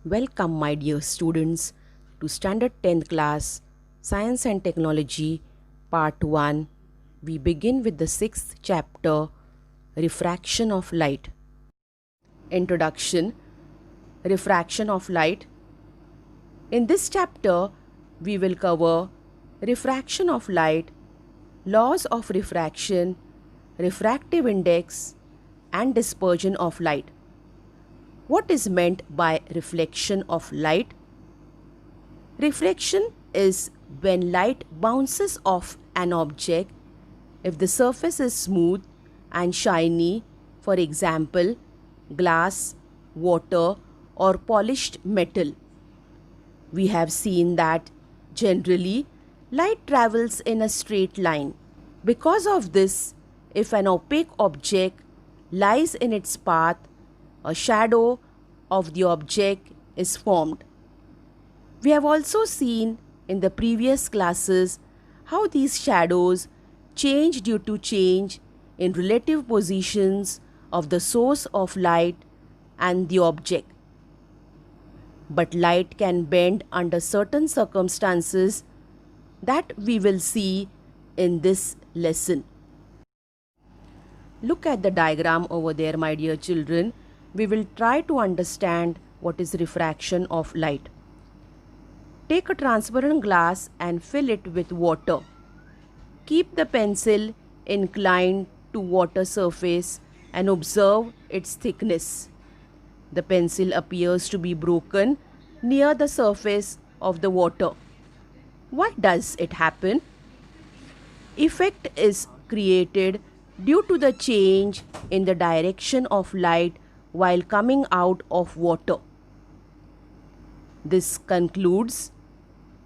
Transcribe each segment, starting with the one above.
Welcome, my dear students, to Standard 10th class Science and Technology Part 1. We begin with the 6th chapter, Refraction of Light. Introduction. Refraction of Light. In this chapter, we will cover refraction of light, laws of refraction, refractive index, and dispersion of light. What is meant by reflection of light? Reflection is when light bounces off an object if the surface is smooth and shiny, for example, glass, water, or polished metal. We have seen that generally light travels in a straight line. Because of this, if an opaque object lies in its path, a shadow of the object is formed. We have also seen in the previous classes how these shadows change due to change in relative positions of the source of light and the object. But light can bend under certain circumstances that we will see in this lesson. Look at the diagram over there, my dear children. We will try to understand what is refraction of light. Take a transparent glass and fill it with water. Keep the pencil inclined to water surface and observe its thickness. The pencil appears to be broken near the surface of the water. Why does it happen? Effect is created due to the change in the direction of light while coming out of water. This concludes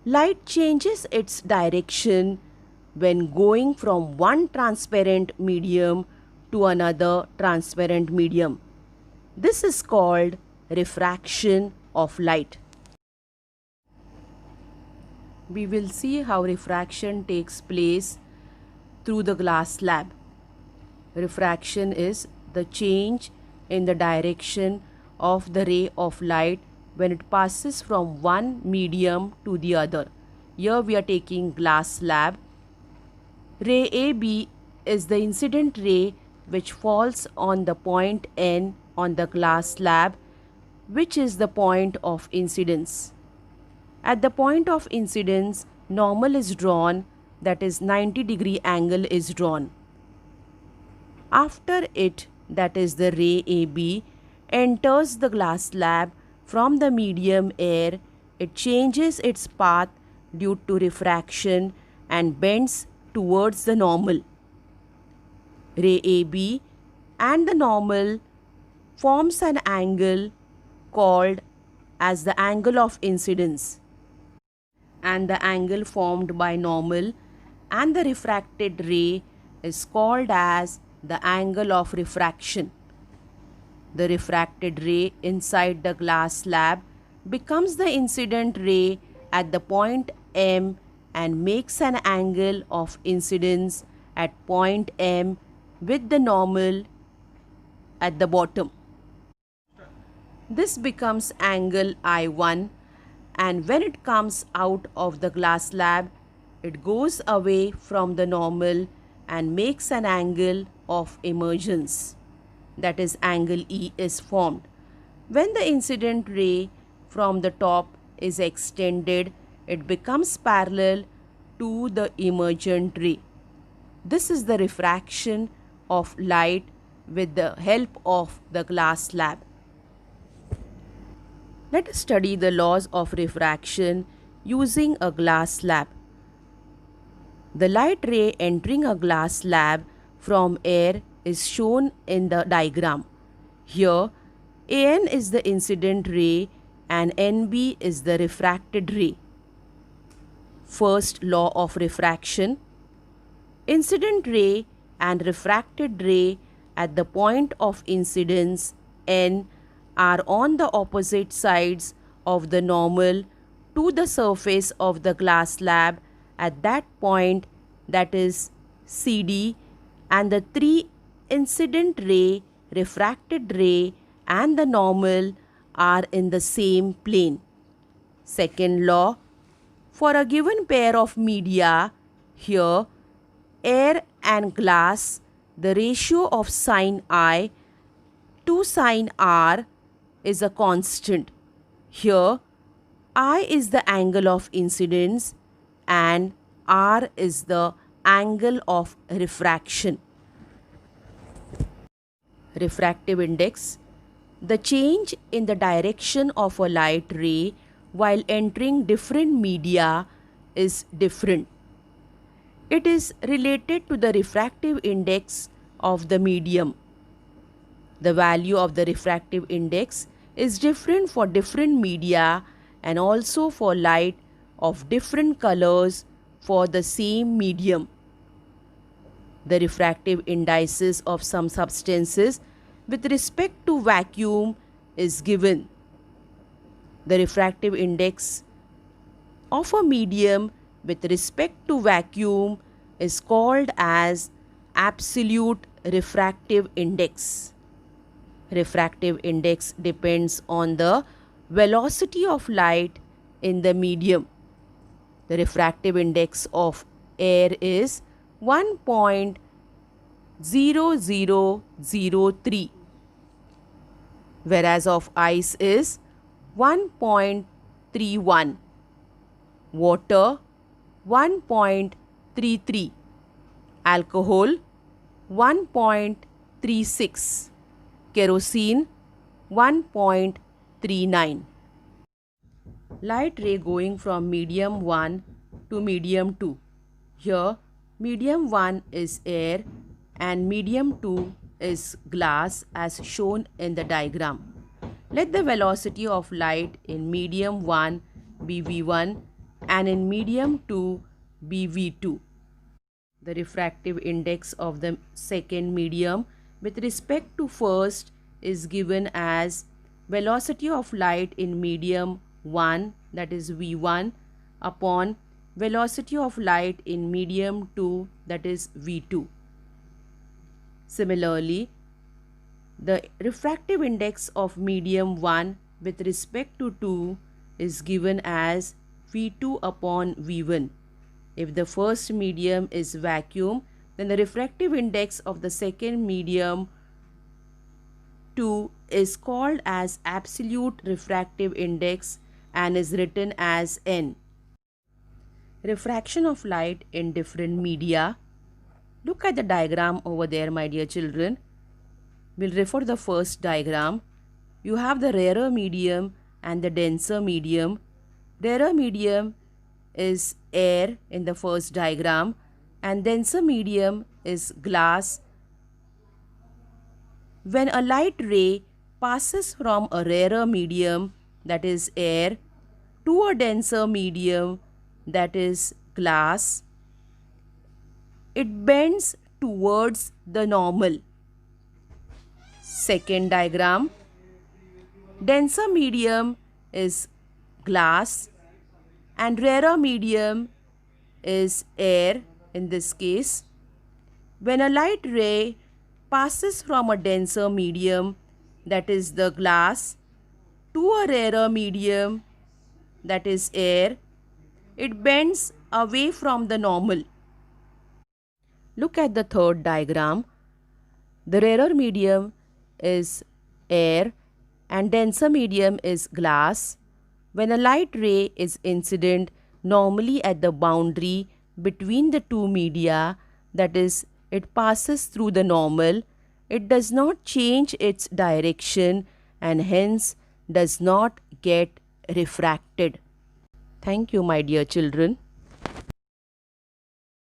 light changes its direction when going from one transparent medium to another transparent medium. This is called refraction of light. We will see how refraction takes place through the glass slab. Refraction is the change in the direction of the ray of light when it passes from one medium to the other. Here we are taking glass slab. Ray AB is the incident ray which falls on the point N on the glass slab, which is the point of incidence. At the point of incidence, normal is drawn, that is 90-degree angle is drawn. After it, that is the ray AB, enters the glass slab from the medium air, it changes its path due to refraction and bends towards the normal. Ray AB and the normal forms an angle called as the angle of incidence, and the angle formed by normal and the refracted ray is called as the angle of refraction. The refracted ray inside the glass slab becomes the incident ray at the point M and makes an angle of incidence at point M with the normal at the bottom. This becomes angle I1, and when it comes out of the glass slab, it goes away from the normal and makes an angle of emergence. That is, angle E is formed. When the incident ray from the top is extended, it becomes parallel to the emergent ray. This is the refraction of light with the help of the glass slab. Let us study the laws of refraction using a glass slab. The light ray entering a glass slab from air is shown in the diagram. Here, AN is the incident ray and NB is the refracted ray. First law of refraction. Incident ray and refracted ray at the point of incidence N are on the opposite sides of the normal to the surface of the glass slab at that point, that is CD, and the three incident ray, refracted ray and the normal are in the same plane. Second law, for a given pair of media, here air and glass, the ratio of sin I to sin R is a constant. Here I is the angle of incidence and R is the angle of refraction. Refractive index, the change in the direction of a light ray while entering different media is different. It is related to the refractive index of the medium. The value of the refractive index is different for different media and also for light of different colors for the same medium. The refractive indices of some substances with respect to vacuum is given. The refractive index of a medium with respect to vacuum is called as absolute refractive index. Refractive index depends on the velocity of light in the medium. The refractive index of air is 1.0003, whereas of ice is 1.31, water 1.33, alcohol 1.36, kerosene 1.39. Light ray going from medium 1 to medium 2. Here medium 1 is air and medium 2 is glass as shown in the diagram. Let the velocity of light in medium 1 be v1 and in medium 2 be v2. The refractive index of the second medium with respect to first is given as velocity of light in medium 1, that is v1, upon velocity of light in medium 2, that is v2. Similarly, the refractive index of medium 1 with respect to 2 is given as v2 upon v1. If the first medium is vacuum, then the refractive index of the second medium 2 is called as absolute refractive index and is written as n. Refraction of light in different media. Look at the diagram over there, my dear children. We'll refer to the first diagram. You have the rarer medium and the denser medium. Rarer medium is air in the first diagram and denser medium is glass. When a light ray passes from a rarer medium, that is air, to a denser medium, that is glass, it bends towards the normal. Second diagram, denser medium is glass and rarer medium is air in this case. When a light ray passes from a denser medium, that is the glass, to a rarer medium, that is air, it bends away from the normal. Look at the third diagram. The rarer medium is air and denser medium is glass. When a light ray is incident normally at the boundary between the two media, that is, it passes through the normal, it does not change its direction and hence does not get refracted. Thank you, my dear children.